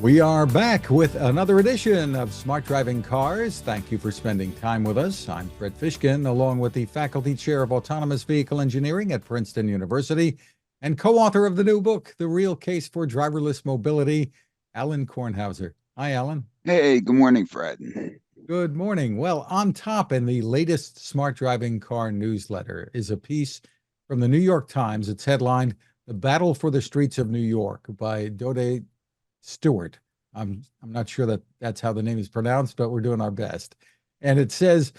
We are back with another edition of Smart Driving Cars. Thank you for spending time with us. I'm Fred Fishkin, along with the Faculty Chair of Autonomous Vehicle Engineering at Princeton University and co-author of the new book, The Real Case for Driverless Mobility, Alan Kornhauser. Hi, Alan. Hey, good morning, Fred. Good morning. Well, on top in the latest Smart Driving Car newsletter is a piece from the New York Times. It's headlined, The Battle for the Streets of New York by Dode Stewart. I'm not sure that that's how the name is pronounced, but we're doing our best. And it says,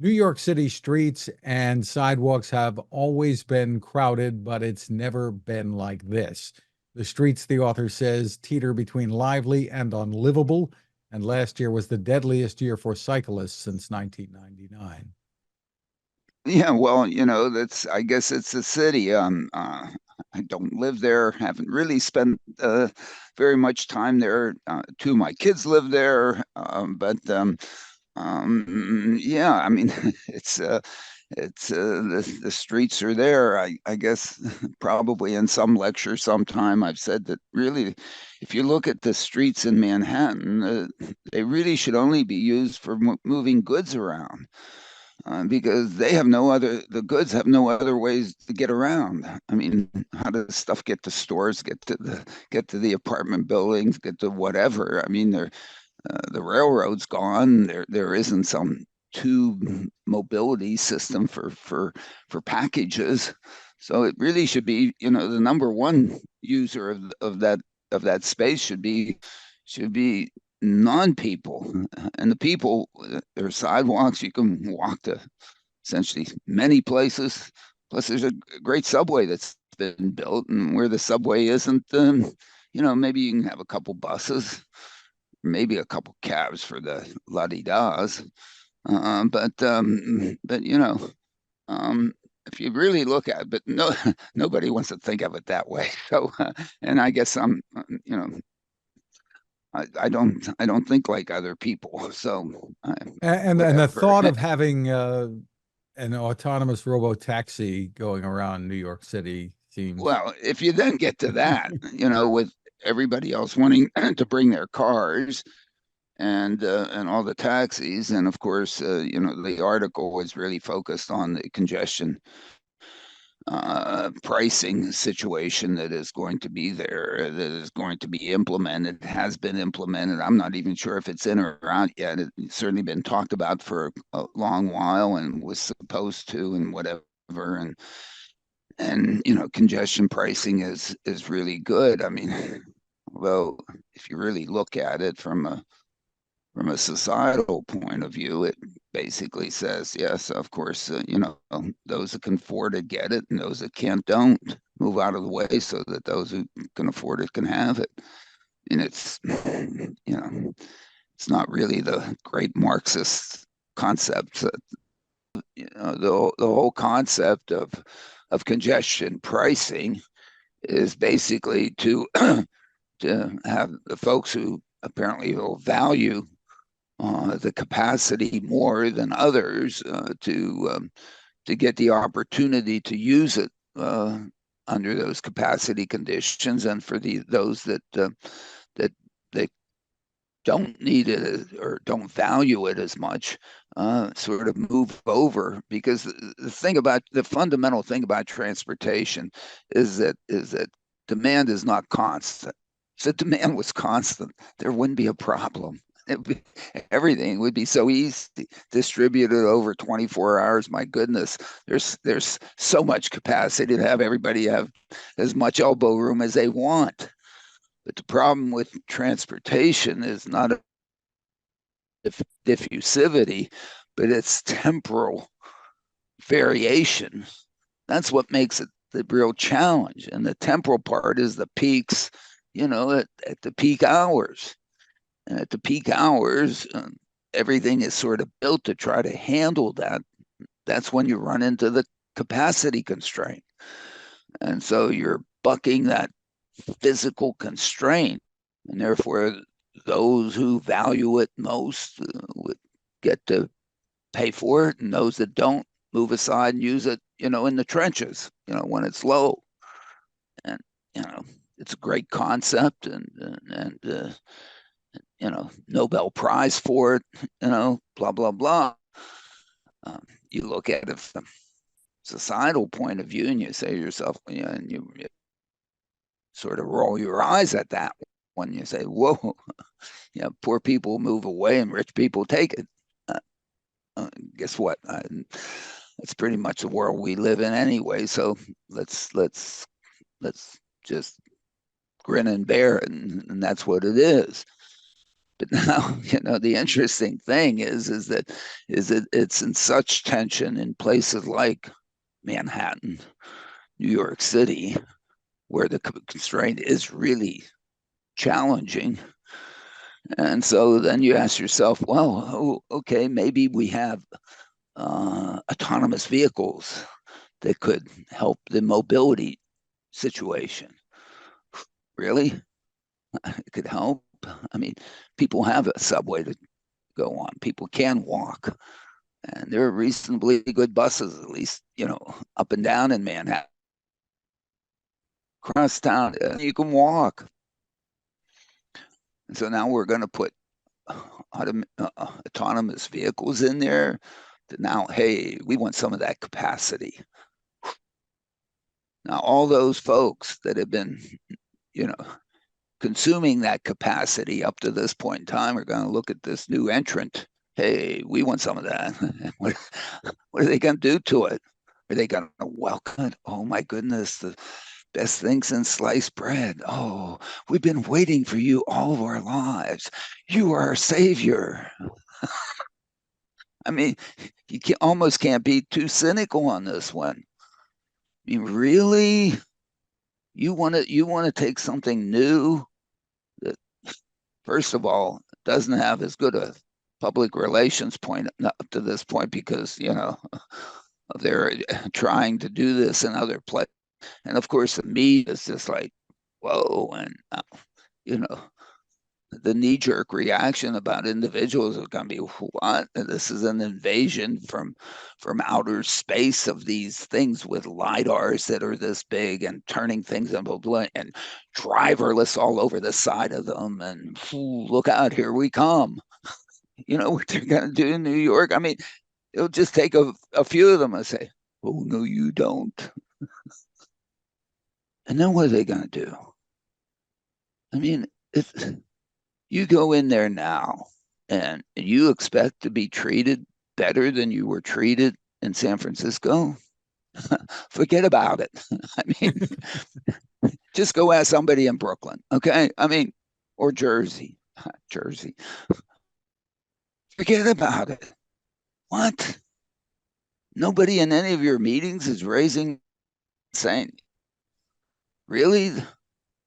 New York City streets and sidewalks have always been crowded, but it's never been like this. The streets, the author says, teeter between lively and unlivable, and last year was the deadliest year for cyclists since 1999. Yeah, well, I guess it's a city. I don't live there, haven't really spent very much time there. Two of my kids live there, yeah, I mean, the streets are there. I guess probably in some lecture sometime I've said that really, if you look at the streets in Manhattan, they really should only be used for moving goods around. Because the goods have no other ways to get around. I mean, how does stuff get to stores, get to the apartment buildings, get to whatever? I mean, the railroad's gone. There isn't some tube mobility system for packages. So it really should be, the number one user of that space should be non-people, and the people, there are sidewalks. You can walk to essentially many places. Plus, there's a great subway that's been built, and where the subway isn't, maybe you can have a couple buses, maybe a couple cabs for the la-di-das. If you really look at it, but nobody wants to think of it that way. So, and I guess I don't think like other people. So And the whatever. thought of having an autonomous robo taxi going around New York City seems. Well, if you then get to that, with everybody else wanting to bring their cars and all the taxis, and of course, the article was really focused on the congestion pricing situation that is going to be there, that is going to be implemented, has been implemented. I'm not even sure if it's in or out yet. It's certainly been talked about for a long while and was supposed to, and whatever. And congestion pricing is really good. I mean, although if you really look at it from a societal point of view, it basically says, yes, of course, those that can afford it get it, and those that can't don't. Move out of the way so that those who can afford it can have it. And it's, it's not really the great Marxist concept. The whole concept of congestion pricing is basically to to have the folks who apparently will value the capacity more than others to get the opportunity to use it under those capacity conditions, and for those that that don't need it or don't value it as much, sort of move over. Because the fundamental thing about transportation is that demand is not constant. If the demand was constant, there wouldn't be a problem. Everything would be so easy, distributed over 24 hours. My goodness, there's so much capacity to have everybody have as much elbow room as they want. But the problem with transportation is not diffusivity, but it's temporal variation. That's what makes it the real challenge. And the temporal part is the peaks, at the peak hours. And at the peak hours, everything is sort of built to try to handle that. That's when you run into the capacity constraint. And so you're bucking that physical constraint. And therefore, those who value it most would get to pay for it, and those that don't move aside and use it, in the trenches, when it's low. And, it's a great concept, and Nobel Prize for it, blah blah blah. You look at it from a societal point of view, and you say to yourself, and you sort of roll your eyes at that when you say, "Whoa, poor people move away and rich people take it." Guess what? That's pretty much the world we live in anyway. So let's just grin and bear it, and that's what it is. But now, the interesting thing is that it's in such tension in places like Manhattan, New York City, where the constraint is really challenging. And so then you ask yourself, well, okay, maybe we have autonomous vehicles that could help the mobility situation. Really? It could help. I mean, people have a subway to go on. People can walk. And there are reasonably good buses, at least, up and down in Manhattan. Across town, you can walk. And so now we're going to put autonomous vehicles in there. That now, hey, we want some of that capacity. Now, all those folks that have been, consuming that capacity up to this point in time are going to look at this new entrant. Hey, we want some of that. what are they going to do to it? Are they going to welcome it? Oh my goodness, the best thing since sliced bread. Oh, we've been waiting for you all of our lives. You are our savior. I mean, almost can't be too cynical on this one. I mean, really? You want to take something new that, first of all, doesn't have as good a public relations point up to this point because they're trying to do this in other places, and of course the media is just like, whoa, and the knee-jerk reaction about individuals is going to be, what? This is an invasion from outer space of these things with lidars that are this big and turning things into and driverless all over the side of them. And look out, here we come. What they're going to do in New York? I mean, it'll just take a few of them and say, oh, no, you don't. And then what are they going to do? I mean, if you go in there now and you expect to be treated better than you were treated in San Francisco, forget about it. I mean, just go ask somebody in Brooklyn, okay? I mean, or Jersey. Forget about it. What? Nobody in any of your meetings is saying, really?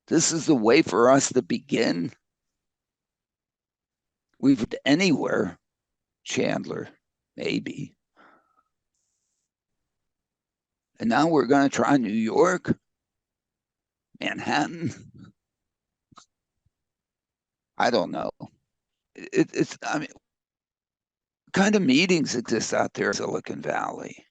This is the way for us to begin? We've anywhere, Chandler, maybe. And now we're going to try New York, Manhattan. I don't know. I mean, what kind of meetings exist out there in Silicon Valley?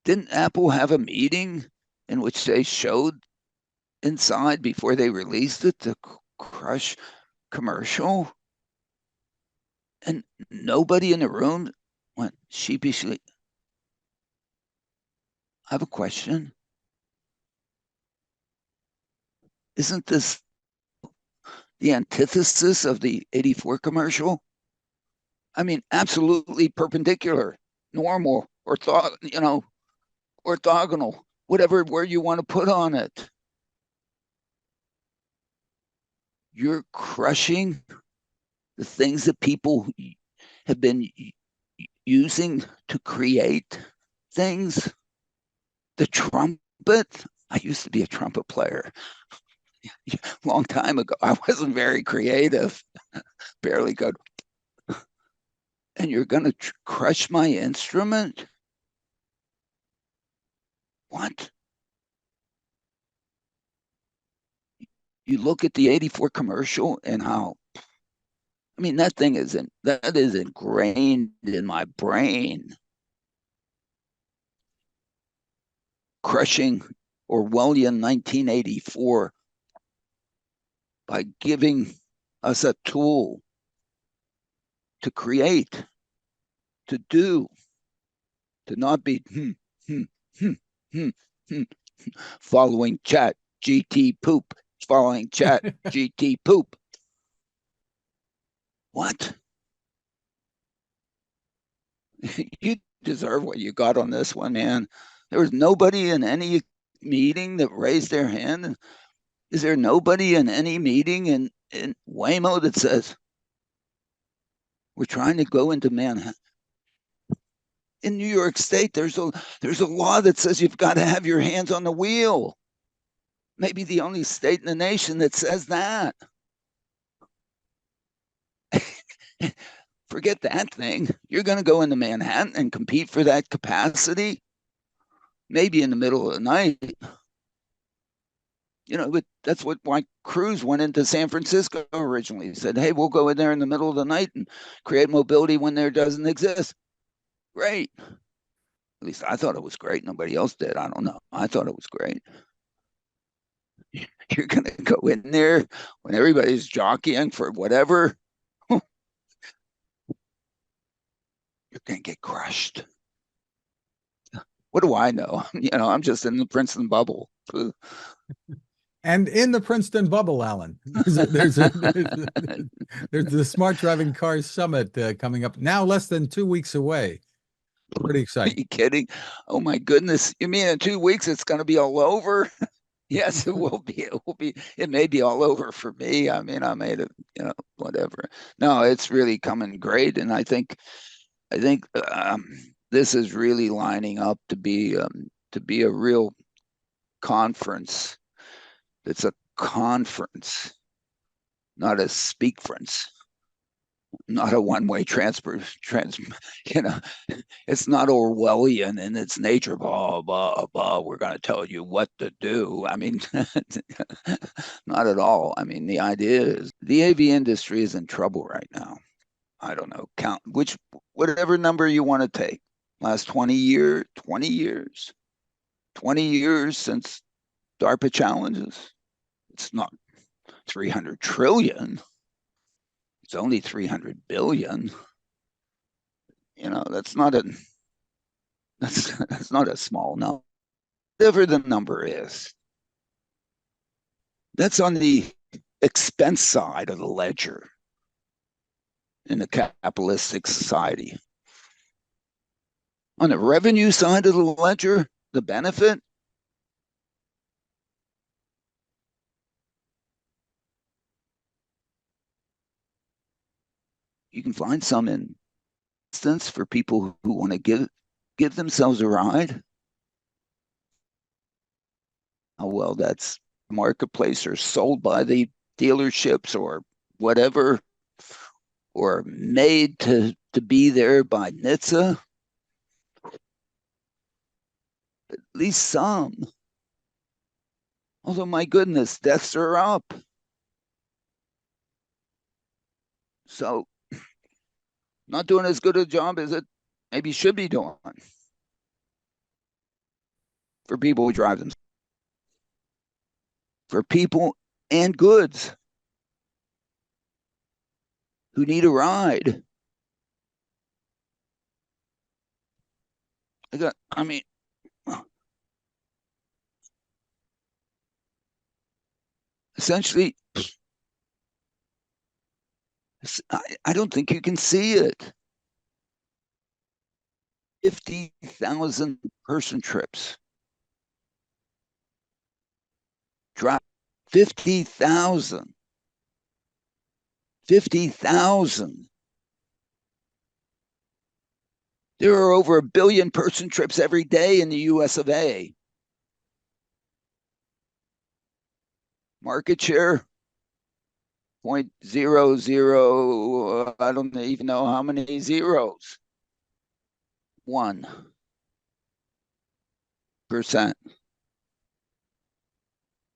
Didn't Apple have a meeting in which they showed inside before they released it, the Crush commercial? And nobody in the room went sheepishly, I have a question. Isn't this the antithesis of the 84 commercial? I mean, absolutely perpendicular, normal, orthogonal, whatever word you want to put on it. You're crushing the things that people have been using to create things. The trumpet. I used to be a trumpet player a long time ago. I wasn't very creative, barely good. And you're going to crush my instrument? What? You look at the 84 commercial and how, I mean, that is ingrained in my brain. Crushing Orwellian 1984 by giving us a tool to create, to do, to not be following chat GT poop, following chat GT poop. What? You deserve what you got on this one, man. There was nobody in any meeting that raised their hand. Is there nobody in any meeting in Waymo that says, we're trying to go into Manhattan? In New York State, there's a law that says you've got to have your hands on the wheel. Maybe the only state in the nation that says that. Forget that thing. You're going to go into Manhattan and compete for that capacity? Maybe in the middle of the night. But that's why Cruise went into San Francisco originally. He said, hey, we'll go in there in the middle of the night and create mobility when there doesn't exist. Great. At least I thought it was great. Nobody else did. I don't know. I thought it was great. You're going to go in there when everybody's jockeying for whatever. You're going to get crushed. What do I know? I'm just in the Princeton bubble. And in the Princeton bubble, Alan, there's the Smart Driving Cars Summit coming up now, less than 2 weeks away. Pretty exciting. Are you kidding? Oh my goodness! You mean in 2 weeks it's going to be all over? Yes, it will be. It will be. It may be all over for me. I mean, I made it. Whatever. No, it's really coming great, and I think this is really lining up to be a real conference. It's a conference, not a speakference, not a one-way transfer. It's not Orwellian in its nature. Blah blah blah. We're going to tell you what to do. I mean, not at all. I mean, the idea is the AV industry is in trouble right now. I don't know. Count whatever number you want to take. Last 20 years since DARPA challenges. It's not 300 trillion. It's only 300 billion. That's not a small number. Whatever the number is, that's on the expense side of the ledger in a capitalistic society. On the revenue side of the ledger, the benefit, you can find some instance for people who want to give themselves a ride. How well that's marketplace or sold by the dealerships or whatever, or made to be there by NHTSA. At least some. Although, my goodness, deaths are up. So, not doing as good a job as it maybe should be doing for people who drive them, for people and goods who need a ride. Essentially, I don't think you can see it. 50,000 person trips. Drop 50,000. 50,000. There are over 1 billion person trips every day in the US of A. Market share, 0.00, I don't even know how many zeros. 1%.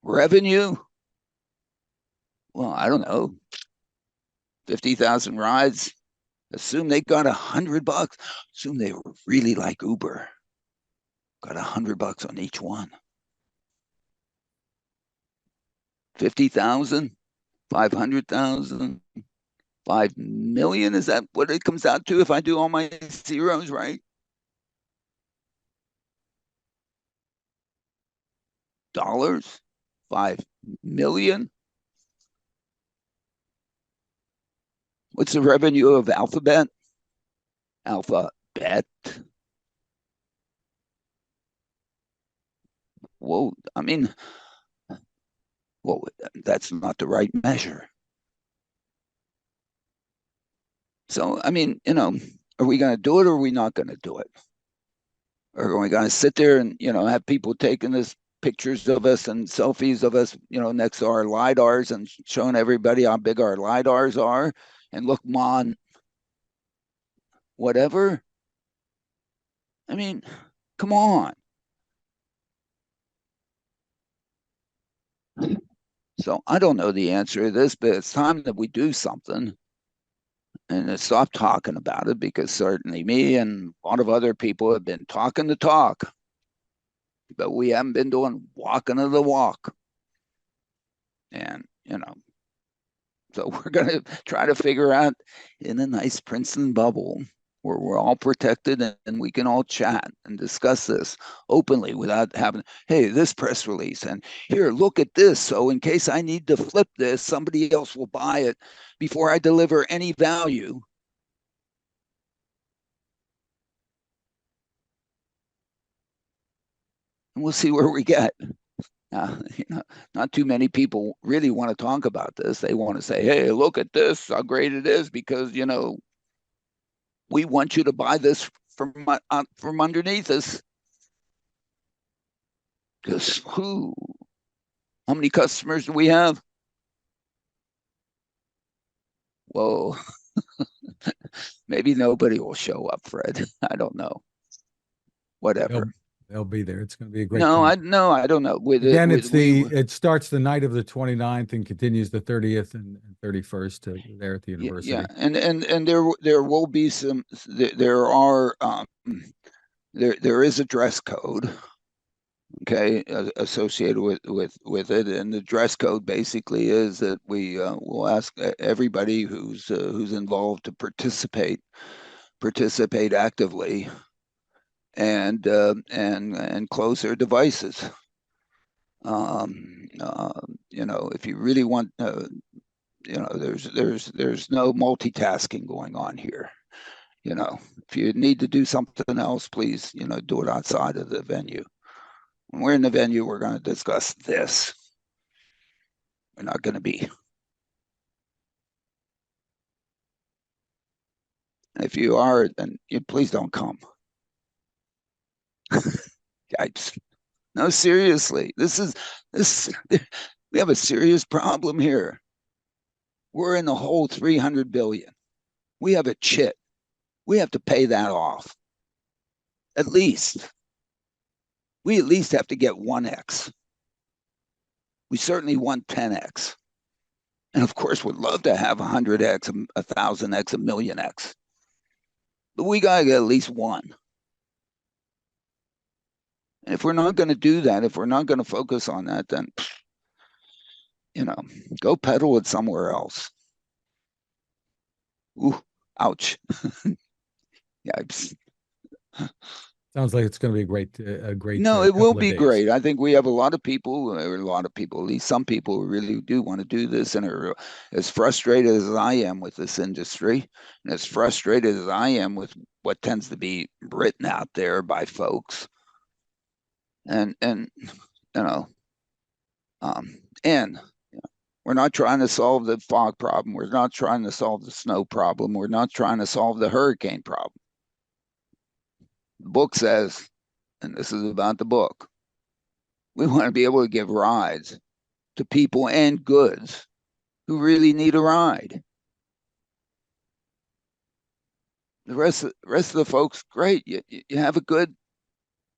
Revenue, well, I don't know, 50,000 rides. Assume they got $100. Assume they were really like Uber. Got $100 on each one. 50,000, 500,000, 5 million. Is that what it comes out to if I do all my zeros right? Dollars? 5 million? What's the revenue of Alphabet? Alphabet? Whoa, I mean, well, that's not the right measure. So, I mean, are we going to do it or are we not going to do it? Or are we going to sit there and, have people taking this pictures of us and selfies of us, next to our LiDARs and showing everybody how big our LiDARs are and look, mon, whatever? I mean, come on. So I don't know the answer to this, but it's time that we do something and stop talking about it, because certainly me and a lot of other people have been talking the talk, but we haven't been doing walking of the walk. And, so we're going to try to figure out in a nice Princeton bubble where we're all protected and we can all chat and discuss this openly without having, hey, this press release, and here, look at this. So in case I need to flip this, somebody else will buy it before I deliver any value. And we'll see where we get. Not too many people really want to talk about this. They want to say, hey, look at this, how great it is, because, we want you to buy this from underneath us. Because how many customers do we have? Whoa, maybe nobody will show up, Fred. I don't know. They'll, Whatever. they'll be there. It's going to be a great No, time. I don't know. Again, it starts the night of the 29th and continues the 30th and 31st there at the yeah, university. and there will be some. There is a dress code, okay, associated with it, and the dress code basically is that we will ask everybody who's involved to participate actively, and close their devices. If you really want, there's no multitasking going on here. If you need to do something else, please, do it outside of the venue. When we're in the venue, we're going to discuss this. We're not going to be. If you are, then please don't come. No, seriously, this. We have a serious problem here. We're in the whole 300 billion. We have a chit. We have to pay that off. At least. We at least have to get 1x. We certainly want 10x. And of course, would love to have 100x, 1,000x, a million x. But we got to get at least one. And if we're not going to do that, if we're not going to focus on that, then, go peddle it somewhere else. Ooh, ouch. Yikes. Sounds like it's going to be a great No, it will couple of be days. great. I think we have a lot of people, at least some people who really do want to do this and are as frustrated as I am with this industry, and as frustrated as I am with what tends to be written out there by folks. And and we're not trying to solve the fog problem. We're not trying to solve the snow problem. We're not trying to solve the hurricane problem. The book says, and this is about the book, we want to be able to give rides to people and goods who really need a ride. The rest of the folks, great. You have a good,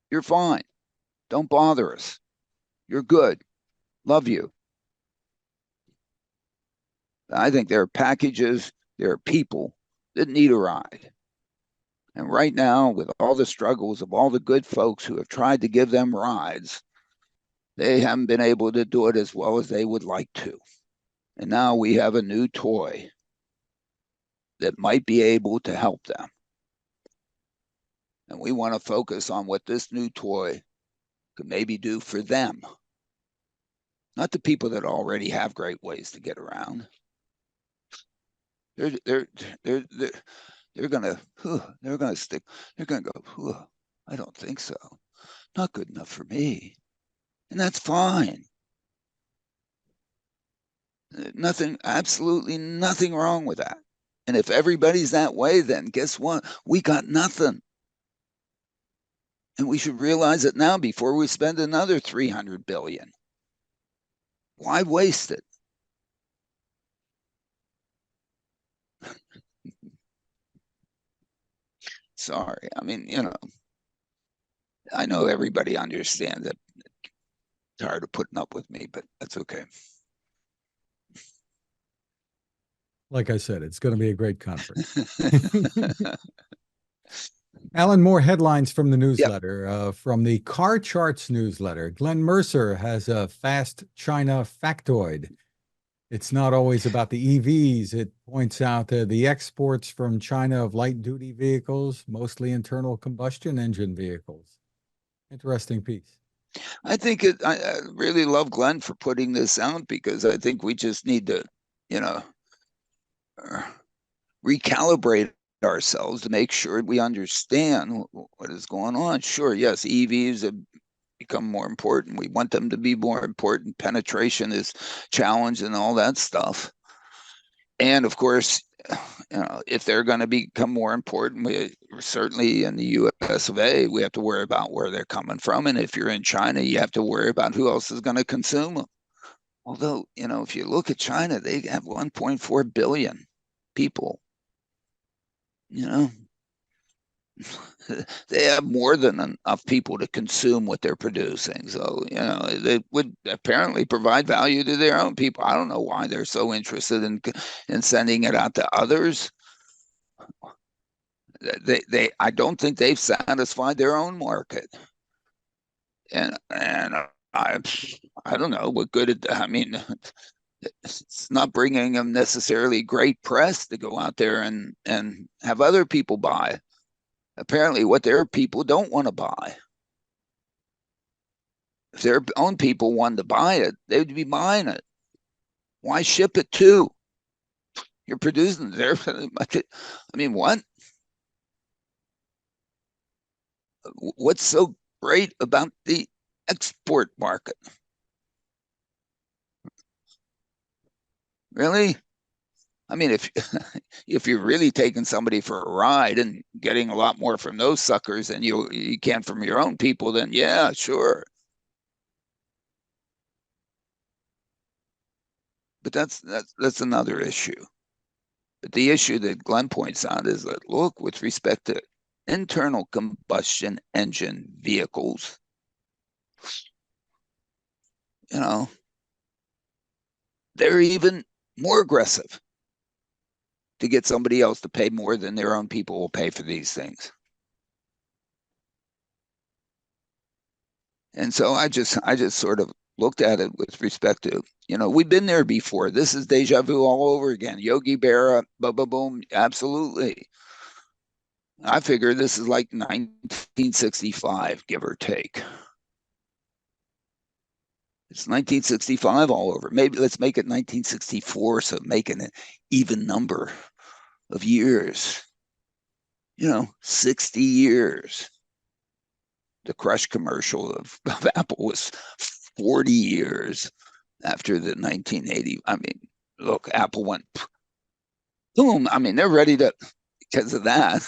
you're fine. Don't bother us. You're good. Love you. I think there are packages, there are people that need a ride. And right now, with all the struggles of all the good folks who have tried to give them rides, They haven't been able to do it as well as they would like to. And now we have a new toy that might be able to help them. And we want to focus on what this new toy could maybe do for them, not the people that already have great ways to get around. They're they're they're they're, they're gonna stick. They're gonna go. I don't think so. Not good enough for me, and that's fine. Nothing, absolutely nothing wrong with that. And if everybody's that way, then guess what? We got nothing. And we should realize it now before we spend another 300 billion. Why waste it? Sorry. I mean, I know everybody understands that it's hard of putting up with me, but that's okay. Like I said, it's going to be a great conference. Alan, more headlines from the newsletter. From the Car Charts newsletter, Glenn Mercer has a fast China factoid. It's not always about the EVs. It points out the exports from China of light-duty vehicles, mostly internal combustion engine vehicles. Interesting piece. I think I really love Glenn for putting this out because I think we just need to, recalibrate ourselves to make sure we understand what is going on. Sure, yes, EVs have become more important. We want them to be more important. Penetration is challenged and all that stuff. And of course, if they're going to become more important, we certainly in the US of A, we have to worry about where they're coming from. And if you're in China, you have to worry about who else is going to consume them. Although, if you look at China, they have 1.4 billion people. They have more than enough people to consume what they're producing. So, they would apparently provide value to their own people. I don't know why they're so interested in sending it out to others. I don't think they've satisfied their own market. And I don't know what good I mean, it's not bringing them necessarily great press to go out there and have other people buy. Apparently what their people don't want to buy. If their own people wanted to buy it, they would be buying it. Why ship it to? You're producing there. I mean, what? What's so great about the export market? Really? I mean, if if you're really taking somebody for a ride and getting a lot more from those suckers than you can from your own people, then yeah, sure. But that's another issue. But the issue that Glenn points out is that look, with respect to internal combustion engine vehicles, they're even more aggressive to get somebody else to pay more than their own people will pay for these things. And so I just sort of looked at it with respect to, we've been there before. This is deja vu all over again. Yogi Berra, boom, boom, boom, absolutely. I figure this is like 1965, give or take. It's 1965 all over. Maybe let's make it 1964, so making an even number of years. 60 years. The Crush commercial of Apple was 40 years after the 1980. I mean, look, Apple went boom. I mean, they're ready to, because of that.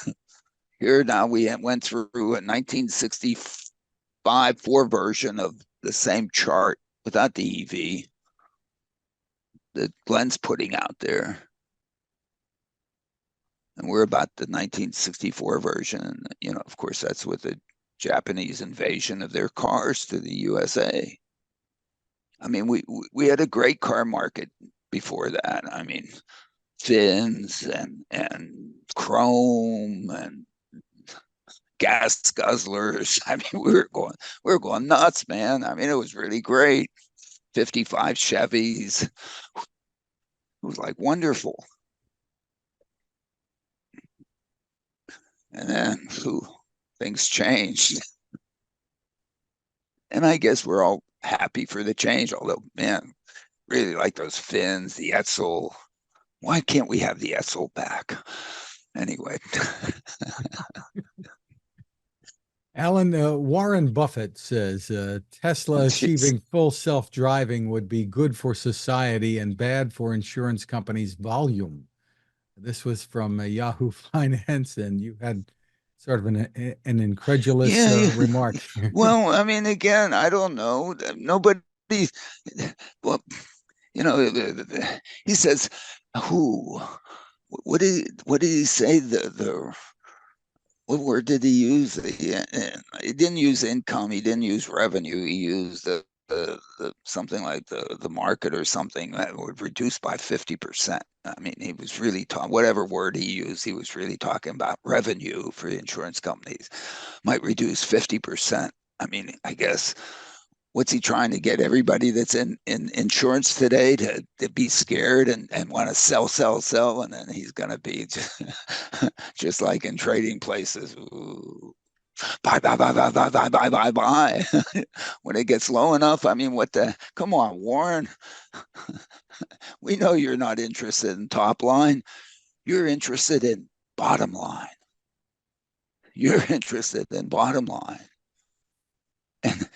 Here now we went through a 1965 4 version of the same chart without the EV that Glenn's putting out there. And we're about the 1964 version. And, of course, that's with the Japanese invasion of their cars to the USA. I mean, we had a great car market before that. I mean, fins and chrome and gas guzzlers. I mean, we were going nuts, man. I mean, it was really great. 55 Chevys. It was like wonderful. And then things changed. And I guess we're all happy for the change, although, man, really like those fins, the Etzel. Why can't we have the Etzel back? Anyway. Alan, Warren Buffett says Tesla Jeez. achieving full self-driving would be good for society and bad for insurance companies' volume. This was from Yahoo Finance, and you had sort of an incredulous Yeah, yeah. remark. Well, I mean, again, I don't know. Nobody, well, he says, who? What did he say? The what word did he use? He didn't use income. He didn't use revenue. He used the something like the market or something that would reduce by 50%. I mean, he was really talking, whatever word he used, he was really talking about revenue for the insurance companies might reduce 50%. I mean, I guess what's he trying to get everybody that's in insurance today to be scared and want to sell, and then he's going to be just like in trading places. Ooh, buy, buy, buy, buy, buy, buy, buy, buy, buy. When it gets low enough, I mean, come on, Warren. We know you're not interested in top line. You're interested in bottom line. You're interested in bottom line.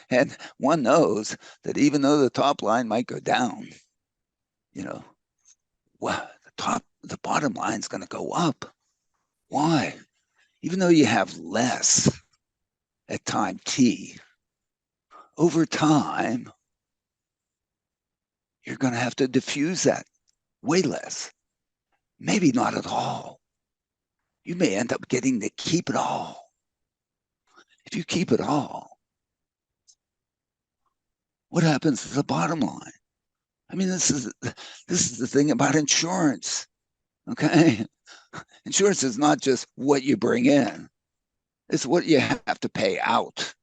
And one knows that even though the top line might go down, you know, well, the bottom line is going to go up. Why? Even though you have less at time t, over time, you're going to have to diffuse that way less. Maybe not at all. You may end up getting to keep it all. If you keep it all, what happens to the bottom line? I mean, this is the thing about insurance. Okay. Insurance is not just what you bring in, it's what you have to pay out.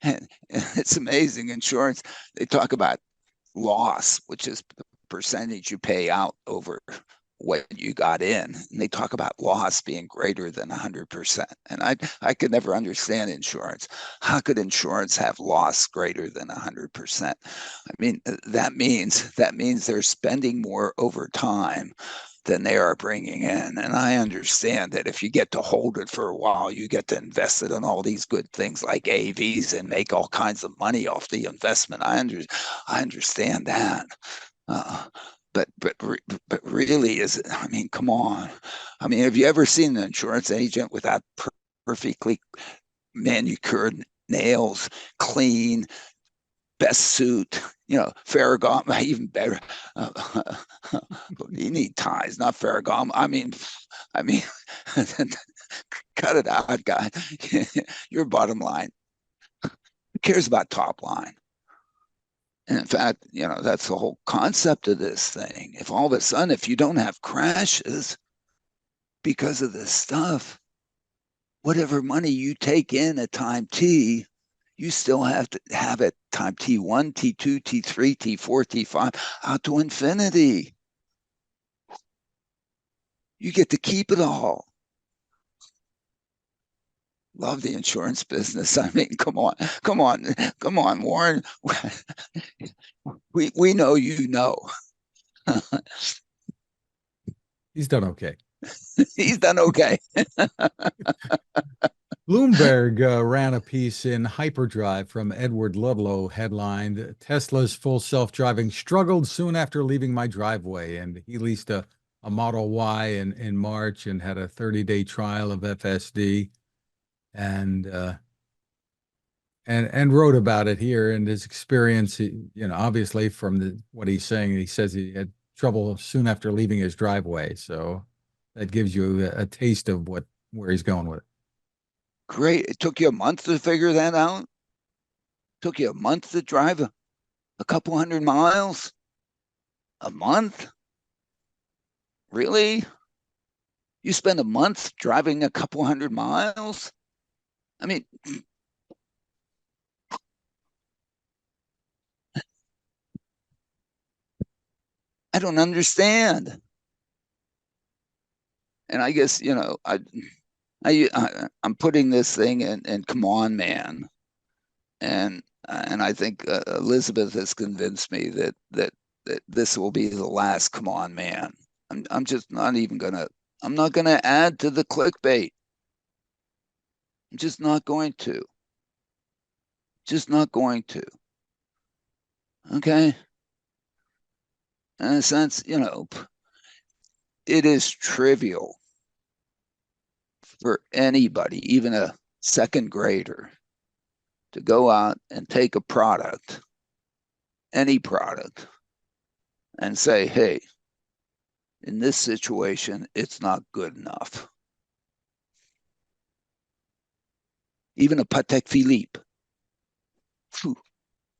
And it's amazing. Insurance, they talk about loss, which is the percentage you pay out over what you got in. And they talk about loss being greater than 100%. And I could never understand insurance. How could insurance have loss greater than 100%? I mean, that means they're spending more over time than they are bringing in. And I understand that if you get to hold it for a while, you get to invest it in all these good things like AVs and make all kinds of money off the investment. I understand that. Uh, but really, I mean, come on. I mean, have you ever seen an insurance agent without perfectly manicured nails, clean, best suit, Ferragamo, even better. You need ties, not Ferragamo. I mean, cut it out, guy. Your bottom line. Who cares about top line? And in fact, that's the whole concept of this thing. If all of a sudden, if you don't have crashes because of this stuff, whatever money you take in at time t, you still have to have it time T1, T2, T3, T4, T5, out to infinity. You get to keep it all. Love the insurance business. I mean, come on, Warren. We know you know. He's done okay. He's done okay. Bloomberg ran a piece in Hyperdrive from Edward Ludlow headlined, Tesla's full self-driving struggled soon after leaving my driveway. And he leased a Model Y in March and had a 30-day trial of FSD and wrote about it here and his experience, obviously from what he's saying, he says he had trouble soon after leaving his driveway. So that gives you a taste of where he's going with it. Great. It took you a month to figure that out? Took you a month to drive a couple 100 miles? A month? Really? You spend a month driving a couple hundred miles. I mean, I don't understand. And I guess, I'm putting this thing in come on, man. And I think Elizabeth has convinced me that this will be the last come on, man. I'm just not even gonna. I'm not gonna add to the clickbait. I'm just not going to. Just not going to. Okay. In a sense, it is trivial for anybody, even a second grader, to go out and take a product, any product, and say, hey, in this situation, it's not good enough. Even a Patek Philippe,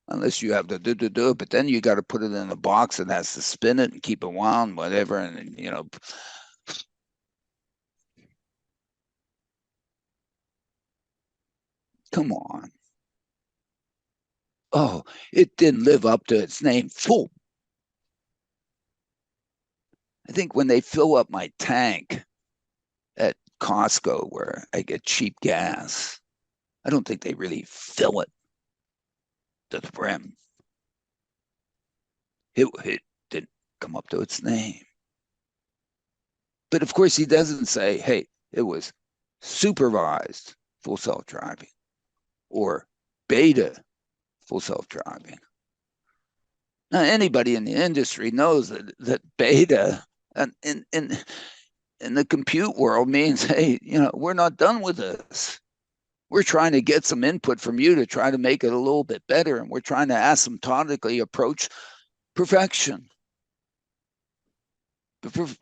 unless you have to do it, but then you got to put it in a box and has to spin it and keep it wound, whatever, and come on. Oh, it didn't live up to its name. Fool. I think when they fill up my tank at Costco where I get cheap gas, I don't think they really fill it to the brim. It didn't come up to its name. But of course, he doesn't say, hey, it was supervised full self driving or beta full self driving. Now, anybody in the industry knows that beta in the compute world means, hey, we're not done with this. We're trying to get some input from you to try to make it a little bit better, and we're trying to asymptotically approach perfection.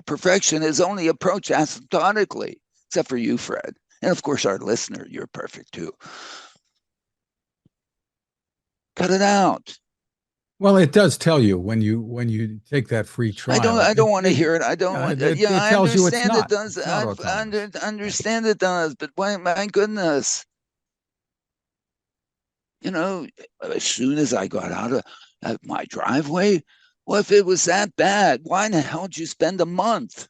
Perfection is only approached asymptotically, except for you, Fred. And of course, our listener, you're perfect too. Cut it out. Well, it does tell you when you take that free trial. I don't want to hear it. I don't Yeah, want. it I tells you it's understand it not. does. It's not I autonomous. understand it does. But why, my goodness, as soon as I got out of my driveway, well, if it was that bad, why in the hell did you spend a month?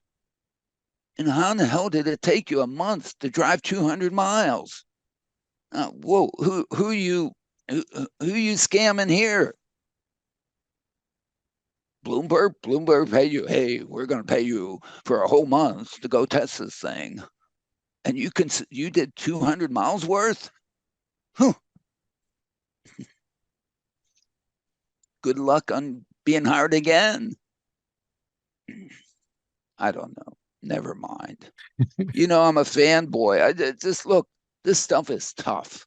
And how in the hell did it take you a month to drive 200 miles? Whoa, who you scamming here? Bloomberg pay you. Hey, we're going to pay you for a whole month to go test this thing, and you did 200 miles worth. Huh. Good luck on being hired again. I don't know. Never mind. I'm a fanboy. Just look. This stuff is tough.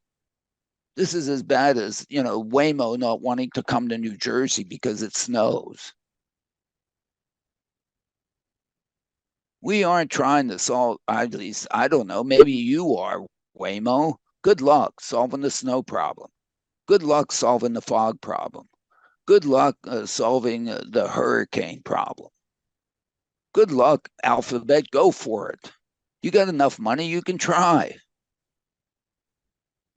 This is as bad as Waymo not wanting to come to New Jersey because it snows. We aren't trying to solve, at least, I don't know, maybe you are, Waymo. Good luck solving the snow problem. Good luck solving the fog problem. Good luck solving the hurricane problem. Good luck, Alphabet. Go for it. You got enough money, you can try.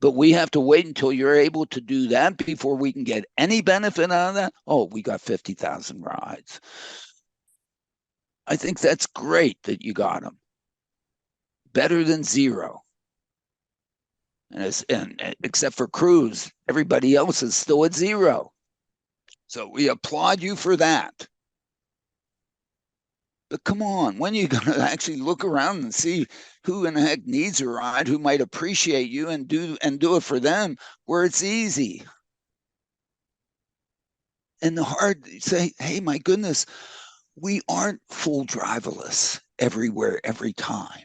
But we have to wait until you're able to do that before we can get any benefit out of that. Oh, we got 50,000 rides. I think that's great that you got them. Better than zero. And except for Cruise, everybody else is still at zero. So we applaud you for that. But come on, when are you going to actually look around and see who in the heck needs a ride, who might appreciate you and do it for them where it's easy? And the hard say, hey, my goodness, we aren't full driverless everywhere, every time.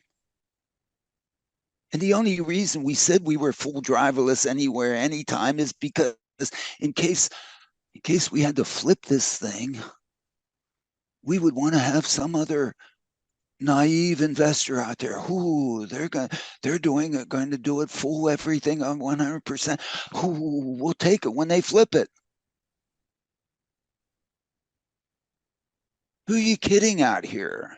And the only reason we said we were full driverless anywhere, anytime is because in case we had to flip this thing, we would want to have some other naive investor out there who going to do it full everything on 100%. Who will take it when they flip it? Who are you kidding out here?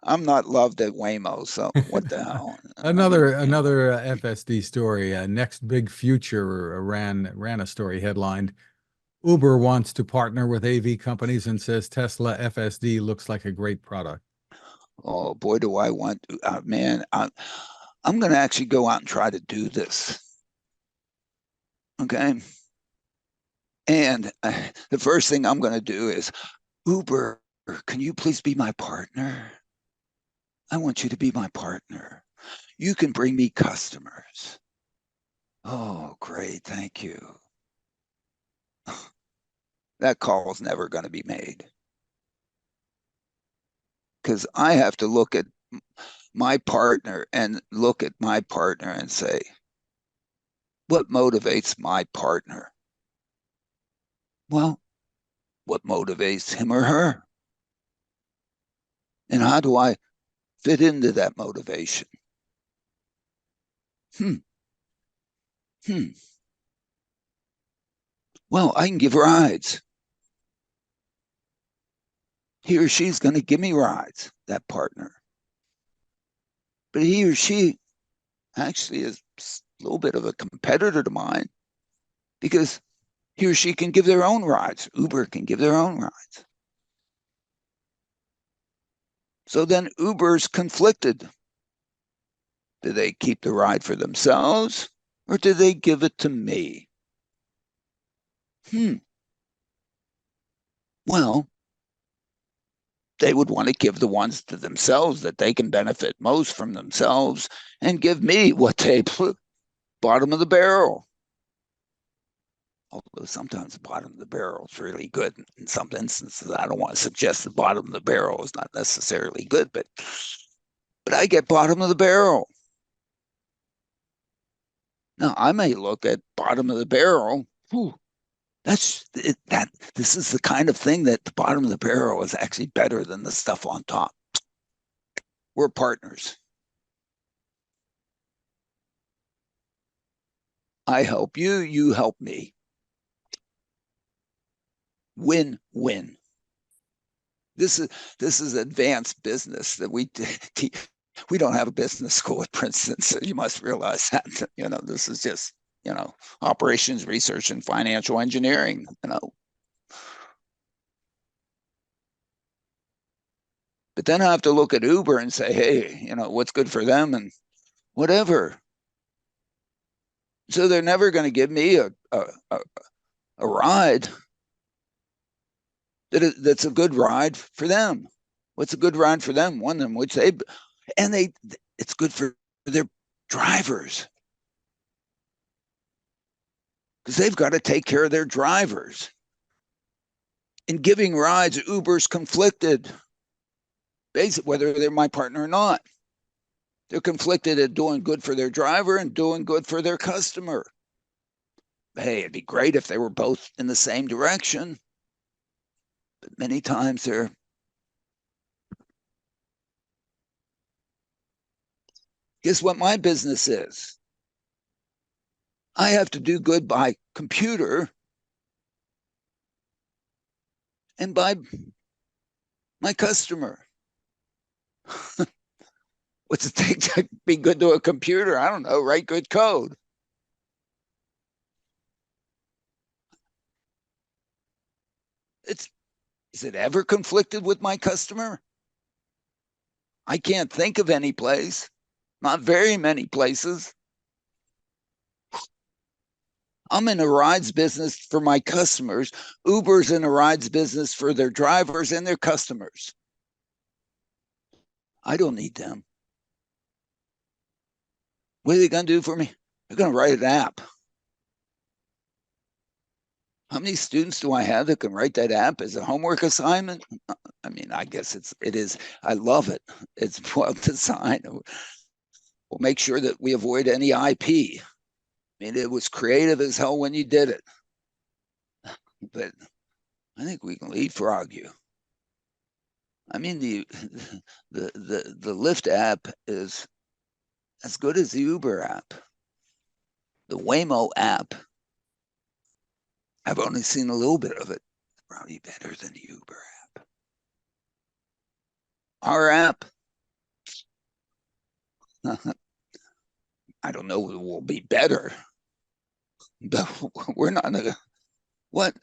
I'm not loved at Waymo, so what the hell? Another FSD story. Next big future ran a story headlined. Uber wants to partner with AV companies and says Tesla FSD looks like a great product. Oh boy, do I want to, man, I'm going to actually go out and try to do this. Okay. And the first thing I'm going to do is, Uber, can you please be my partner? I want you to be my partner. You can bring me customers. Oh, great. Thank you. That call is never going to be made because I have to look at my partner and say, what motivates my partner? Well, what motivates him or her? And how do I fit into that motivation? Hmm. Hmm. Well, I can give rides. He or she's going to give me rides, that partner. But he or she actually is a little bit of a competitor to mine because he or she can give their own rides. Uber can give their own rides. So then Uber's conflicted. Do they keep the ride for themselves or do they give it to me? Well, they would want to give the ones to themselves that they can benefit most from themselves and give me what they put bottom of the barrel. Although sometimes the bottom of the barrel is really good. In some instances, I don't want to suggest the bottom of the barrel is not necessarily good, but I get bottom of the barrel. Now I may look at bottom of the barrel. Whew, that's it, that. This is the kind of thing that the bottom of the barrel is actually better than the stuff on top. We're partners. I help you, you help me. Win-win. This is advanced business that we don't have a business school at Princeton, so you must realize that. This is just operations research and financial engineering. But then I have to look at Uber and say, hey, what's good for them and whatever. So they're never going to give me a ride that's a good ride for them. What's a good ride for them? One of them which it's good for their drivers because they've got to take care of their drivers. In giving rides, Uber's conflicted, basically, whether they're my partner or not. They're conflicted at doing good for their driver and doing good for their customer. Hey, it'd be great if they were both in the same direction, but many times they're. Guess what my business is? I have to do good by computer and by my customer. What's it take to be good to a computer? I don't know, write good code. Is it ever conflicted with my customer? I can't think of any place, not very many places. I'm in a rides business for my customers. Uber's in a rides business for their drivers and their customers. I don't need them. What are they going to do for me? They're going to write an app. How many students do I have that can write that app as a homework assignment? I mean, I guess it is. I love it. It's well designed. We'll make sure that we avoid any IP. I mean, it was creative as hell when you did it. But I think we can leapfrog you. I mean, the Lyft app is as good as the Uber app. The Waymo app, I've only seen a little bit of it. Probably better than the Uber app. Our app, I don't know, it will be better, but we're not gonna, what?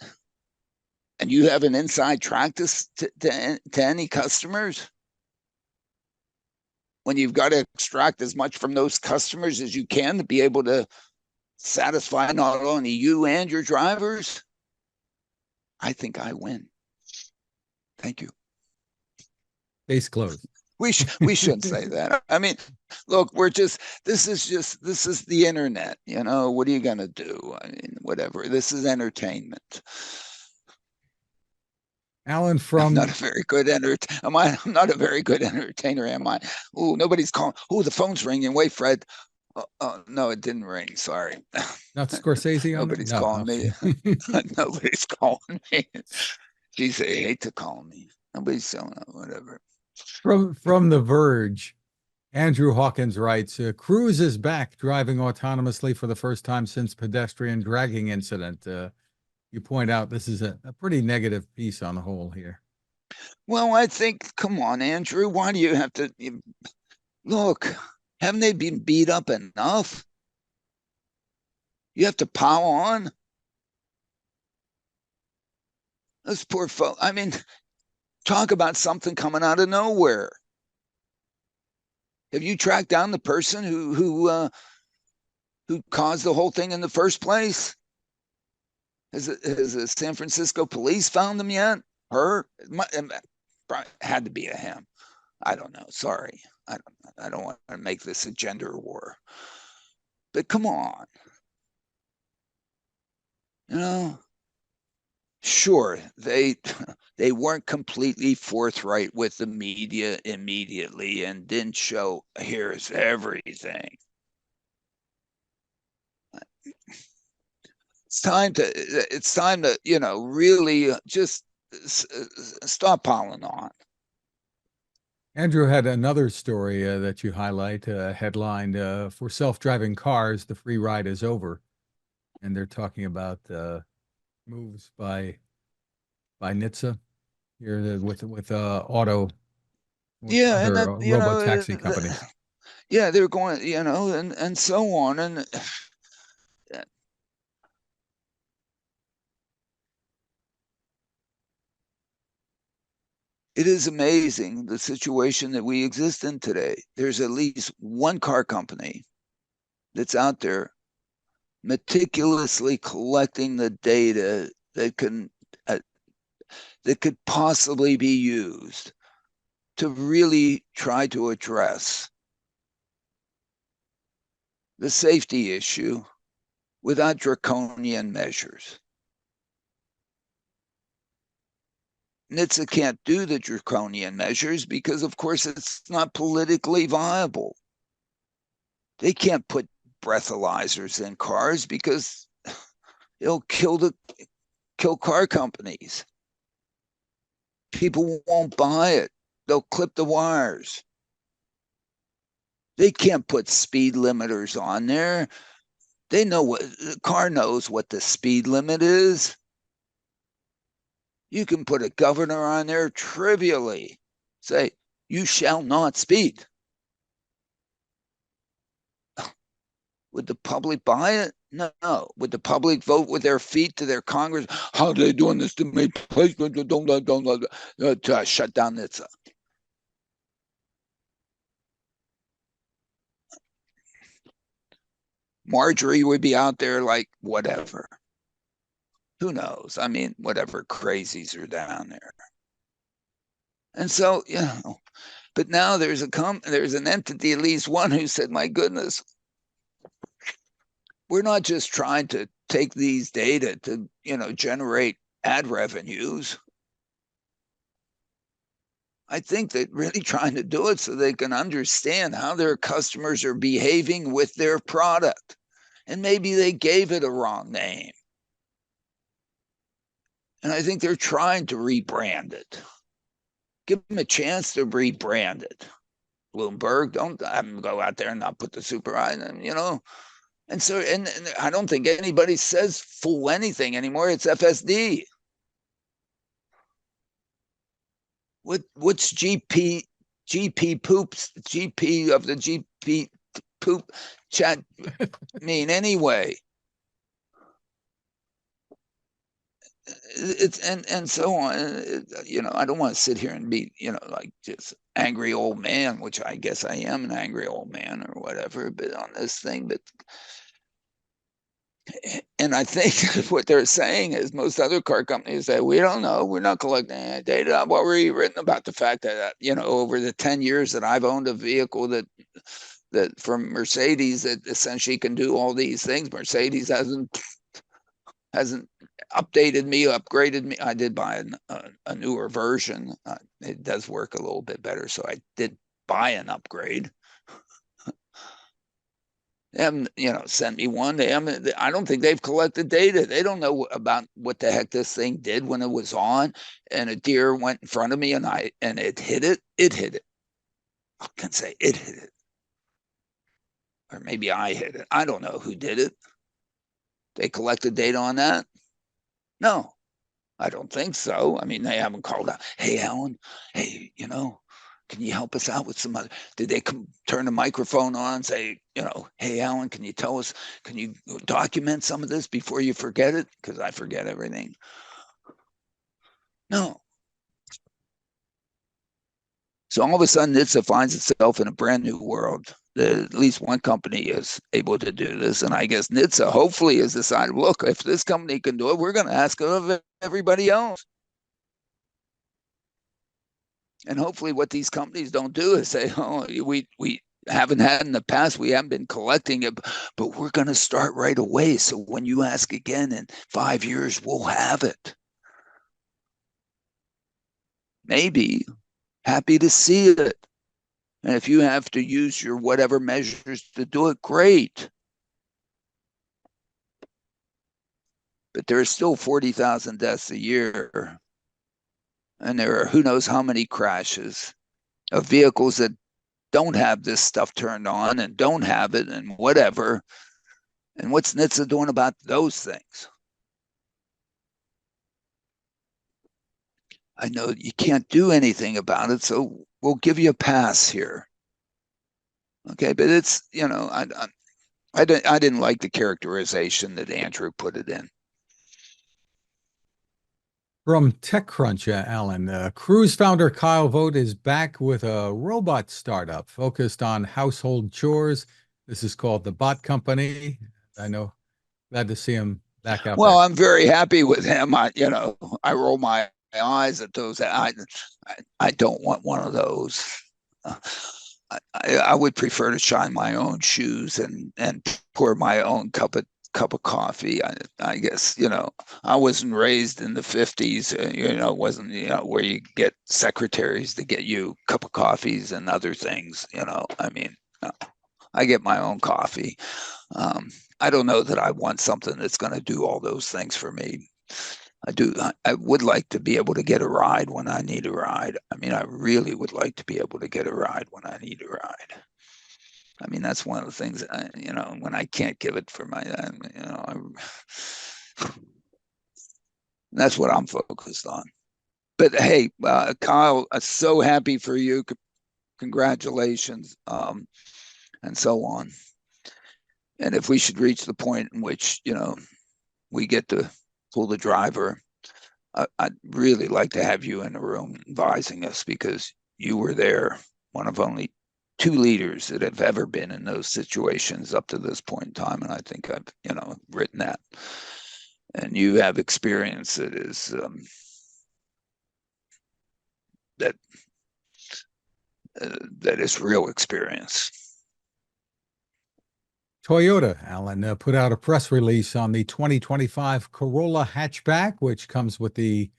And you have an inside track to any customers when you've got to extract as much from those customers as you can to be able to satisfy not only you and your drivers. I think I win. Thank you. Case closed. We shouldn't say that. I mean, look, this is the internet, you know. What are you gonna do? I mean, whatever. This is entertainment. Alan I'm from not a very good I'm not a very good entertainer, am I? Oh, nobody's calling. Oh, the phone's ringing. Wait, Fred. No, it didn't ring. Sorry. not Scorsese on there? Nobody's No, calling me. okay. Nobody's calling me. Geez, they hate to call me. Nobody's selling up, whatever. From The Verge, Andrew Hawkins writes, Cruise is back driving autonomously for the first time since pedestrian dragging incident. You point out this is a pretty negative piece on the whole here. Well, I think, come on, Andrew, why do you have to look? Haven't they been beat up enough? You have to pile on. Those poor folks. I mean, talk about something coming out of nowhere. Have you tracked down the person who caused the whole thing in the first place? Has the San Francisco police found them yet? Her? It had to be a him. I don't know. Sorry. I don't want to make this a gender war. But come on. You know, sure, they weren't completely forthright with the media immediately and didn't show here's everything. It's time to, you know, really just stop piling on. Andrew had another story that you highlight, headlined, for self-driving cars, the free ride is over. And they're talking about moves by NHTSA here with auto with Yeah, and other that, you robo know, taxi companies. yeah, they're going, you know, and so on, and it is amazing the situation that we exist in today. There's at least one car company that's out there meticulously collecting the data uh, that could possibly be used to really try to address the safety issue without draconian measures. NHTSA can't do the draconian measures because, of course, it's not politically viable. They can't put breathalyzers in cars because it'll kill car companies. People won't buy it. They'll clip the wires. They can't put speed limiters on there. They know what the car knows what the speed limit is. You can put a governor on there trivially. Say, you shall not speed. Would the public buy it? No. Would the public vote with their feet to their Congress? How are they doing this to me? Please don't shut down NHTSA. Marjorie would be out there like, whatever. Who knows? I mean, whatever crazies are down there. And so, you know, but now there's an entity, at least one, who said, my goodness, we're not just trying to take these data to, you know, generate ad revenues. I think they're really trying to do it so they can understand how their customers are behaving with their product. And maybe they gave it a wrong name. And I think they're trying to rebrand it. Give them a chance to rebrand it. Bloomberg, don't have them go out there and not put the super on, you know. And so, and I don't think anybody says fool anything anymore. It's FSD. What's GP GP poops, GP of the GP poop chat mean anyway? It's and so on. You know, I don't want to sit here and be, you know, like just angry old man, which I guess I am an angry old man or whatever, but on this thing. But and I think what they're saying is most other car companies say, we don't know, we're not collecting any data. I've already written about the fact that, you know, over the 10 years that I've owned a vehicle that from Mercedes that essentially can do all these things, Mercedes hasn't updated me, upgraded me. I did buy a newer version. It does work a little bit better, so I did buy an upgrade. Them, you know, sent me one. I don't think they've collected data. They don't know about what the heck this thing did when it was on, and a deer went in front of me, and it hit it. It hit it. I can say it hit it, or maybe I hit it. I don't know who did it. They collected data on that. No, I don't think so. I mean, they haven't called out, hey, Alan, hey, you know, can you help us out with some other? Did they turn the microphone on and say, you know, hey, Alan, can you tell us, can you document some of this before you forget it? Because I forget everything. No. So all of a sudden, NHTSA finds itself in a brand new world. At least one company is able to do this. And I guess NHTSA hopefully has decided, look, if this company can do it, we're going to ask of everybody else. And hopefully what these companies don't do is say, oh, we haven't had in the past, we haven't been collecting it, but we're going to start right away. So when you ask again in 5 years, we'll have it. Maybe. Happy to see it. And if you have to use your whatever measures to do it, great. But there are still 40,000 deaths a year. And there are who knows how many crashes of vehicles that don't have this stuff turned on and don't have it and whatever. And what's NHTSA doing about those things? I know you can't do anything about it, so we'll give you a pass here. Okay, but it's, you know, I didn't like the characterization that Andrew put it in. From TechCrunch, Alan, Cruise founder Kyle Vogt is back with a robot startup focused on household chores. This is called the Bot Company. I know, glad to see him back out Well, there. I'm very happy with him. You know, I roll my eyes at those. I don't want one of those. I would prefer to shine my own shoes and pour my own cup of coffee. I guess, you know, I wasn't raised in the 50s. You know, wasn't, you know, where you get secretaries to get you cup of coffees and other things. You know, I mean, I get my own coffee. I don't know that I want something that's going to do all those things for me. I would like to be able to get a ride when I need a ride. I mean, I really would like to be able to get a ride when I need a ride. I mean, that's one of the things, you know, when I can't give it for my, you know, that's what I'm focused on. But hey, Kyle, I'm so happy for you. Congratulations, and so on. And if we should reach the point in which, you know, we get to pull the driver, I'd really like to have you in the room advising us, because you were there, one of only 2 leaders that have ever been in those situations up to this point in time. And I think I've, you know, written that. And you have experience that is that is real experience. Toyota, Alan, put out a press release on the 2025 Corolla hatchback, which comes with the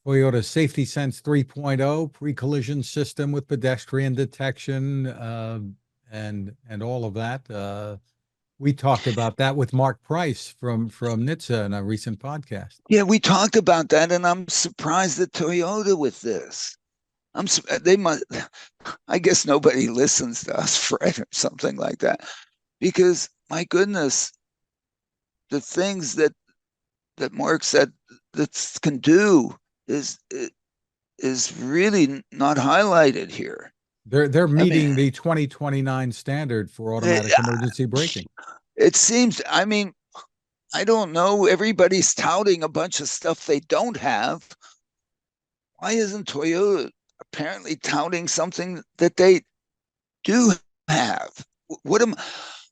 Toyota Safety Sense 3.0 pre-collision system with pedestrian detection and all of that. We talked about that with Mark Price from NHTSA in a recent podcast. Yeah, we talked about that, and I'm surprised that Toyota with this. They must. I guess nobody listens to us, Fred, or something like that, because my goodness, the things that Mark said that can do is really not highlighted here. They're I mean, meeting the 2029 standard for it, automatic emergency braking. it seems, I mean, I don't know. Everybody's touting a bunch of stuff they don't have. Why isn't Toyota apparently touting something that they do have? What am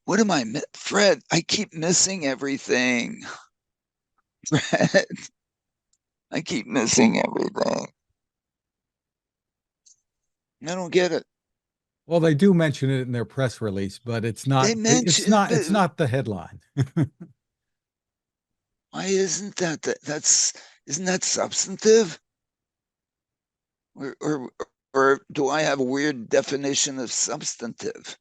what am I, Fred? I keep missing everything. Fred, I keep missing everything. I don't get it. Well, they do mention it in their press release, but They mentioned, it's not the headline. why isn't that's isn't that substantive? Or, or or do I have a weird definition of substantive?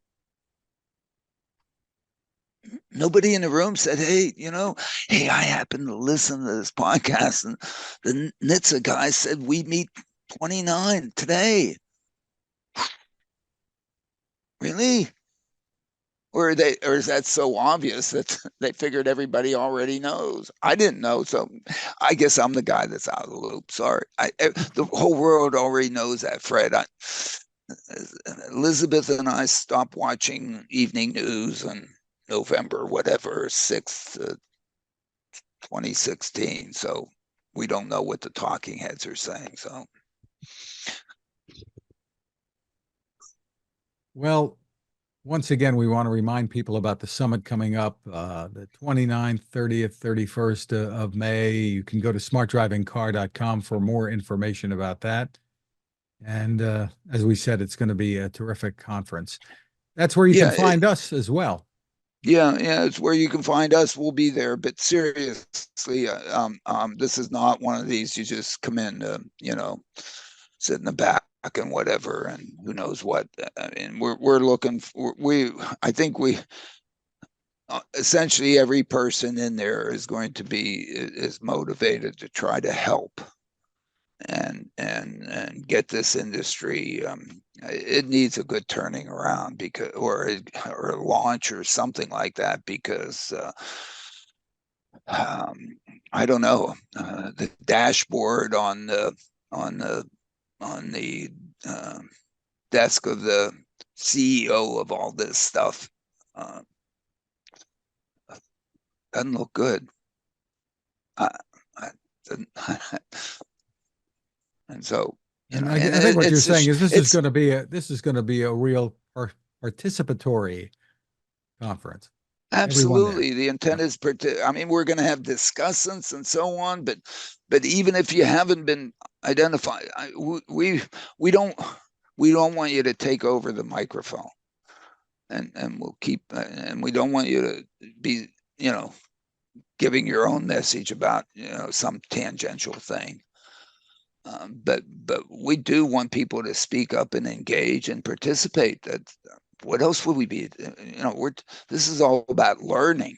Nobody in the room said, "Hey, hey, I happen to listen to this podcast, and the NHTSA guy said we meet 29 today." Really? Or is that so obvious that they figured everybody already knows? I didn't know, so I guess I'm the guy that's out of the loop. Sorry, the whole world already knows that, Fred. Elizabeth and I stopped watching evening news on November, whatever, 6th, 2016. So we don't know what the talking heads are saying. So, Well, once again, we want to remind people about the summit coming up the 29th, 30th, 31st of May. You can go to smartdrivingcar.com for more information about that. And as we said, it's going to be a terrific conference. That's where you can yeah, find us as well. yeah, it's where you can find us. We'll be there. But seriously, this is not one of these you just come in to, sit in the back and whatever, and who knows what. I mean, we're looking for, I think we essentially every person in there is going to be is motivated to try to help and get this industry. It needs a good turning around because or a launch or something like that because I don't know, the dashboard on the on the uh, desk of the CEO of all this stuff uh, doesn't look good. I, I, and so And and I think what you're it's saying is it's this is going to be a real participatory conference. Everyone there. absolutely the intent Yep. is. I mean, we're going to have discussants and so on, but even if you haven't been identified, we don't we don't want you to take over the microphone, and we'll keep and we don't want you to be giving your own message about some tangential thing. But we do want people to speak up and engage and participate. That what else would we be? This is all about learning.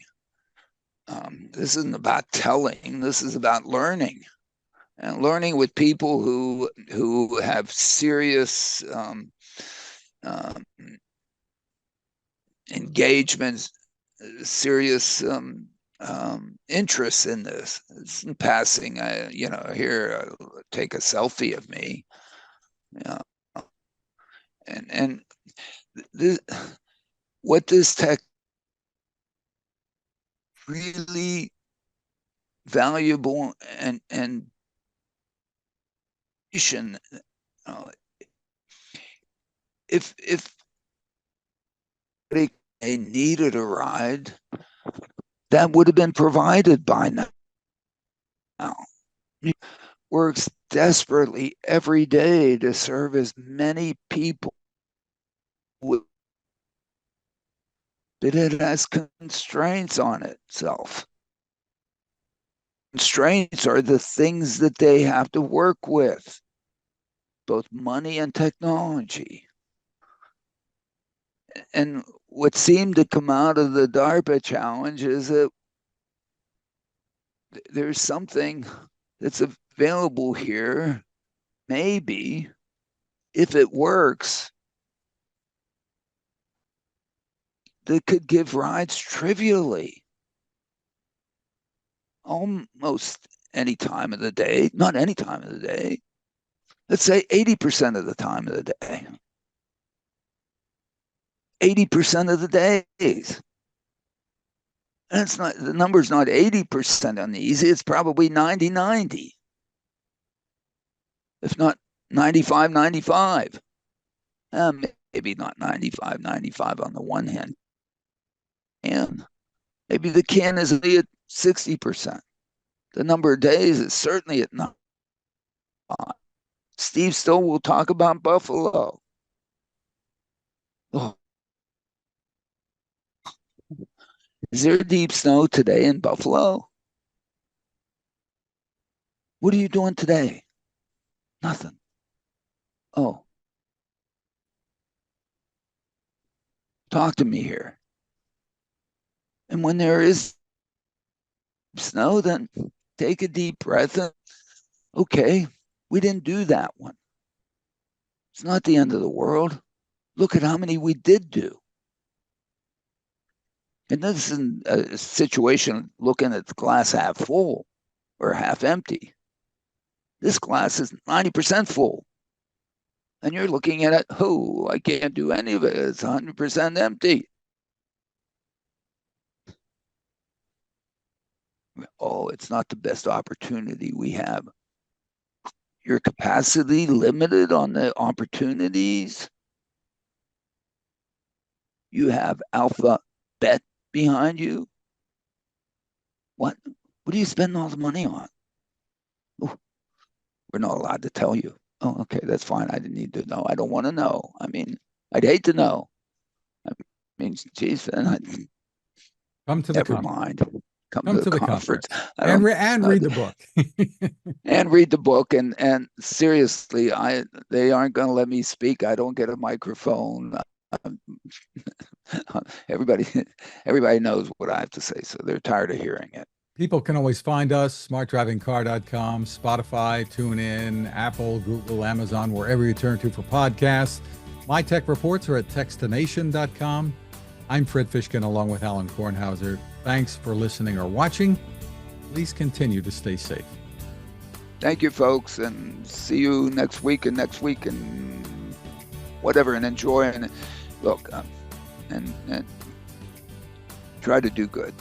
This isn't about telling. This is about learning and learning with people who have serious um, engagements, serious interests in this. It's in passing, here, take a selfie of me, and this, what this tech really valuable and uh, if they needed a ride, that would have been provided by now. He works desperately every day to serve as many people, but it has constraints on itself. Constraints are the things that they have to work with, both money and technology. And what seemed to come out of the DARPA challenge is that there's something that's available here, maybe, if it works, that could give rides trivially, almost any time of the day, not any time of the day. Let's say 80% of the time of the day. 80% of the days. And it's not, the number's not 80% uneasy, it's probably 90-90, if not 95-95. Maybe not 95-95 on the one hand. And maybe the can is only at 60%. The number of days is certainly at 9. Steve Stowe will talk about Buffalo. Oh. Is there deep snow today in Buffalo? What are you doing today? Nothing. Oh. Talk to me here. And when there is snow, then take a deep breath and, okay, we didn't do that one. It's not the end of the world. Look at how many we did do. And this isn't a situation looking at the glass half full or half empty. This glass is 90% full. And you're looking at it, oh, I can't do any of it. It's 100% empty. Oh, it's not the best opportunity we have. Your capacity limited on the opportunities. You have alphabet behind you. What do you spend all the money on? Oh, we're not allowed to tell you. Oh, okay, that's fine. I didn't need to know. I don't want to know. I mean, I'd hate to know. I mean, geez, then Come to the never conference. mind. Come to the conference. And read the book. And read the book. And seriously, they aren't going to let me speak. I don't get a microphone. Everybody knows what I have to say, so they're tired of hearing it. People can always find us, smartdrivingcar.com, Spotify, TuneIn, Apple, Google, Amazon, wherever you turn to for podcasts. My tech reports are at textination.com. I'm Fred Fishkin along with Alan Kornhauser. Thanks for listening or watching. Please continue to stay safe. Thank you, folks, and see you next week and whatever, and enjoy. And look, and try to do good.